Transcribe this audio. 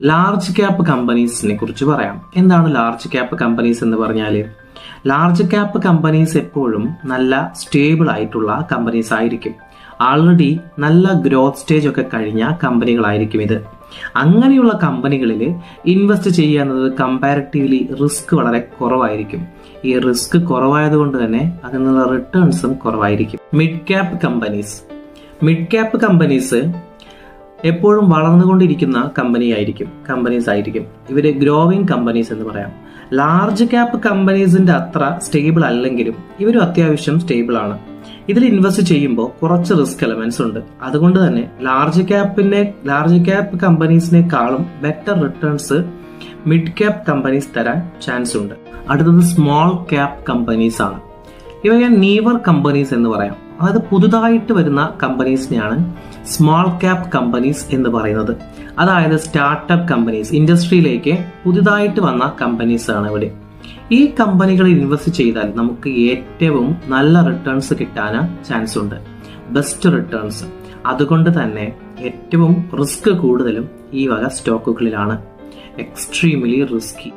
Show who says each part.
Speaker 1: Large cap കമ്പനീസിനെ കുറിച്ച് പറയാം. എന്താണ് ലാർജ് ക്യാപ്പ് കമ്പനീസ് എന്ന് പറഞ്ഞാൽ, ലാർജ് ക്യാപ്പ് കമ്പനീസ് എപ്പോഴും നല്ല സ്റ്റേബിൾ ആയിട്ടുള്ള കമ്പനീസ് ആയിരിക്കും. ആൾറെഡി നല്ല ഗ്രോത്ത് സ്റ്റേജ് ഒക്കെ കഴിഞ്ഞ കമ്പനികളായിരിക്കും ഇത്. അങ്ങനെയുള്ള കമ്പനികളിൽ ഇൻവെസ്റ്റ് ചെയ്യുന്നത് കമ്പാരിറ്റീവ്ലി റിസ്ക് വളരെ കുറവായിരിക്കും. ഈ റിസ്ക് കുറവായതുകൊണ്ട് തന്നെ അതിൽ നിന്നുള്ള റിട്ടേൺസും കുറവായിരിക്കും. മിഡ് ക്യാപ്പ് കമ്പനീസ് എപ്പോഴും വളർന്നുകൊണ്ടിരിക്കുന്ന കമ്പനീസ് ആയിരിക്കും. ഇവര് ഗ്രോവിംഗ് കമ്പനീസ് എന്ന് പറയാം. ലാർജ് ക്യാപ്പ് കമ്പനീസിന്റെ അത്ര സ്റ്റേബിൾ അല്ലെങ്കിലും ഇവരും അത്യാവശ്യം സ്റ്റേബിൾ ആണ്. ഇതിൽ ഇൻവെസ്റ്റ് ചെയ്യുമ്പോൾ കുറച്ച് റിസ്ക് എലമെന്റ്സ് ഉണ്ട്. അതുകൊണ്ട് തന്നെ ലാർജ് ക്യാപ്പ് കമ്പനീസിനേക്കാളും better returns mid cap companies തരാൻ ചാൻസ് ഉണ്ട്. അടുത്തത് സ്മോൾ ക്യാപ്പ് കമ്പനീസ് ആണ്. ഇവയെ നീവർ കമ്പനീസ് എന്ന് പറയാം. അതായത് പുതുതായിട്ട് വരുന്ന കമ്പനീസിനെയാണ് സ്മോൾ ക്യാപ്പ് കമ്പനീസ് എന്ന് പറയുന്നത്. അതായത് സ്റ്റാർട്ടപ്പ് കമ്പനീസ്, ഇൻഡസ്ട്രിയിലേക്ക് പുതുതായിട്ട് വന്ന കമ്പനീസ് ആണ് ഇവിടെ. ഈ കമ്പനികളിൽ ഇൻവെസ്റ്റ് ചെയ്താൽ നമുക്ക് ഏറ്റവും നല്ല റിട്ടേൺസ് കിട്ടാൻ ചാൻസ് ഉണ്ട്, ബെസ്റ്റ് റിട്ടേൺസ്. അതുകൊണ്ട് തന്നെ ഏറ്റവും റിസ്ക് കൂടുതലും ഈ വക സ്റ്റോക്കുകളിലാണ്. Extremely risky.